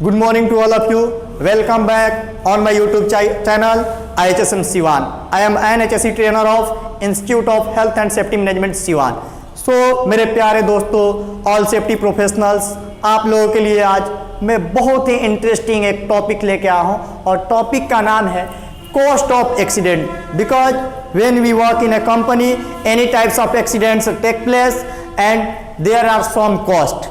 Good morning to all of you. Welcome back on my YouTube channel IHSM Siwan. I am an HSC trainer of Institute of Health and Safety Management Siwan. So मेरे प्यारे दोस्तों, all safety professionals, आप लोगों के लिए आज मैं बहुत ही इंटरेस्टिंग एक टॉपिक लेके आया हूँ और टॉपिक का नाम है cost of accident. Because when we work in a company, any types of accidents take place and there are some cost.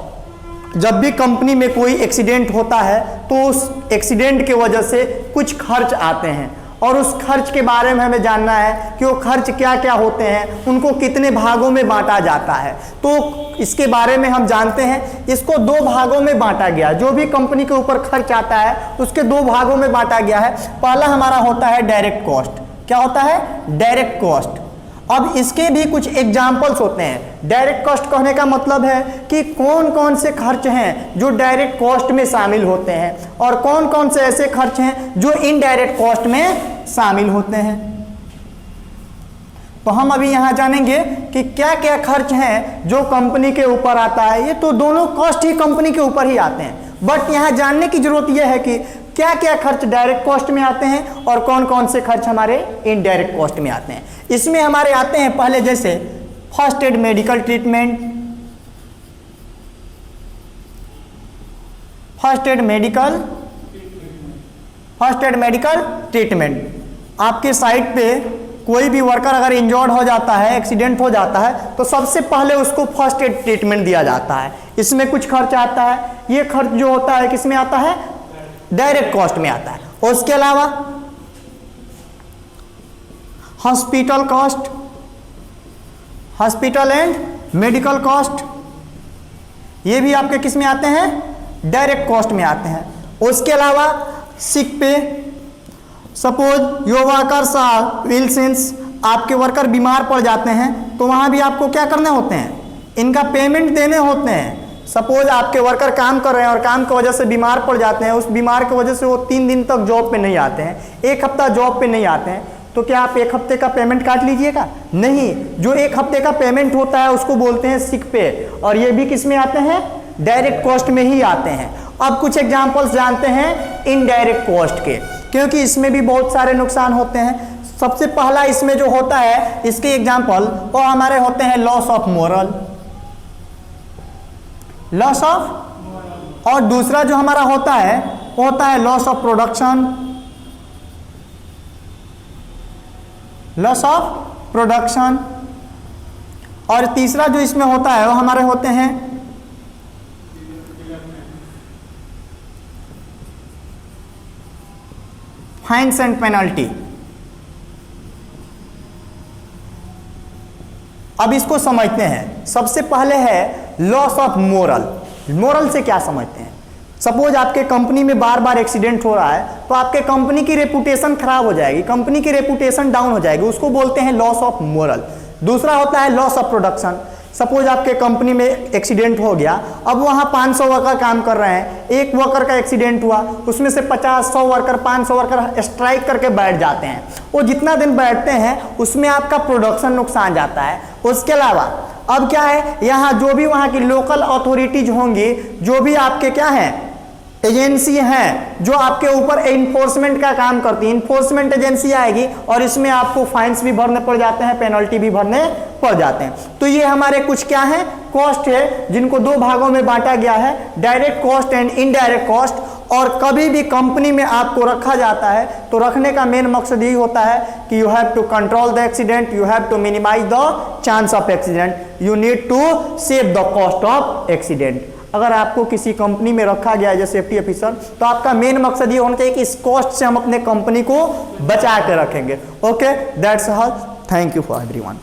जब भी कंपनी में कोई एक्सीडेंट होता है तो उस एक्सीडेंट के वजह से कुछ खर्च आते हैं और उस खर्च के बारे में हमें जानना है कि वो खर्च क्या क्या होते हैं, उनको कितने भागों में बांटा जाता है. तो इसके बारे में हम जानते हैं. इसको दो भागों में बांटा गया. जो भी कंपनी के ऊपर खर्च आता है उसके दो भागों में बांटा गया है. पहला हमारा होता है डायरेक्ट कॉस्ट. क्या होता है? Direct cost. अब इसके भी कुछ एग्जाम्पल्स होते हैं. डायरेक्ट कॉस्ट कहने का मतलब है कि कौन कौन से खर्च हैं जो डायरेक्ट कॉस्ट में शामिल होते हैं और कौन कौन से ऐसे खर्च हैं जो इनडायरेक्ट कॉस्ट में शामिल होते हैं. तो हम अभी यहां जानेंगे कि क्या क्या खर्च हैं जो कंपनी के ऊपर आता है. ये तो दोनों कॉस्ट ही कंपनी के ऊपर ही आते हैं, बट यहां जानने की जरूरत यह है कि क्या क्या खर्च डायरेक्ट कॉस्ट में आते हैं और कौन कौन से खर्च हमारे इनडायरेक्ट कॉस्ट में आते हैं. इसमें हमारे आते हैं पहले जैसे first aid medical treatment. First aid medical treatment. आपके साइट पे कोई भी वर्कर अगर इंजर्ड हो जाता है, एक्सीडेंट हो जाता है, तो सबसे पहले उसको फर्स्ट एड ट्रीटमेंट दिया जाता है. इसमें कुछ खर्च आता है. ये खर्च जो होता है किस में आता है? डायरेक्ट कॉस्ट में आता है. उसके अलावा hospital cost, hospital and medical cost, ये भी आपके किस में आते हैं? डायरेक्ट कॉस्ट में आते हैं. उसके अलावा sick pay. Suppose your workers are ill since, आपके वर्कर बीमार पड़ जाते हैं तो वहां भी आपको क्या करने होते हैं? इनका पेमेंट देने होते हैं. सपोज आपके वर्कर काम कर रहे हैं और काम की वजह से बीमार पड़ जाते हैं. उस बीमार की वजह से वो 3 दिन तक जॉब पे नहीं आते हैं, 1 हफ्ता जॉब पे नहीं आते हैं, तो क्या आप 1 हफ्ते का पेमेंट काट लीजिएगा? नहीं. जो 1 हफ्ते का पेमेंट होता है उसको बोलते हैं सिक पे, और ये भी किस में आते हैं? डायरेक्ट कॉस्ट में ही आते हैं. अब कुछ एग्जाम्पल्स जानते हैं इनडायरेक्ट कॉस्ट के, क्योंकि इसमें भी बहुत सारे नुकसान होते हैं. सबसे पहला इसमें जो होता है, इसके एग्जाम्पल वो हमारे होते हैं loss of moral, loss of, और दूसरा जो हमारा होता है वो होता है loss of production, loss of production, और तीसरा जो इसमें होता है वो हमारे होते हैं फाइन्स एंड पेनल्टी. अब इसको समझते हैं. सबसे पहले है लॉस ऑफ मोरल. मोरल से क्या समझते हैं? सपोज आपके कंपनी में बार बार एक्सीडेंट हो रहा है तो आपके कंपनी की रेपुटेशन खराब हो जाएगी, कंपनी की रेपुटेशन डाउन हो जाएगी, उसको बोलते हैं लॉस ऑफ मोरल. दूसरा होता है लॉस ऑफ प्रोडक्शन. सपोज आपके कंपनी में एक्सीडेंट हो गया, अब वहाँ 500 वर्कर काम कर रहे हैं, एक वर्कर का एक्सीडेंट हुआ, उसमें से 50-100 वर्कर 500 वर्कर स्ट्राइक करके बैठ जाते हैं. वो जितना दिन बैठते हैं उसमें आपका प्रोडक्शन नुकसान जाता है. उसके अलावा अब क्या है, यहाँ जो भी वहाँ की लोकल अथॉरिटीज होंगी, जो भी आपके क्या हैं एजेंसी हैं जो आपके ऊपर इन्फोर्समेंट का काम करती है, इन्फोर्समेंट एजेंसी आएगी और इसमें आपको फाइन्स भी भरने पड़ जाते हैं, पेनल्टी भी भरने पड़ जाते हैं. तो ये हमारे कुछ क्या है? कॉस्ट है, जिनको दो भागों में बांटा गया है, direct cost and indirect cost. और कभी भी कंपनी में आपको रखा जाता है तो रखने का मेन मकसद यही होता है कि you have to control the accident, you have to minimise the chance of accident, you need to save the cost of accident. अगर आपको किसी कंपनी में रखा गया है जैसे सेफ्टी ऑफिसर, तो आपका मेन मकसद ये होना चाहिए कि इस कॉस्ट से हम अपने कंपनी को बचा के रखेंगे. Okay, that's all. Thank you for everyone.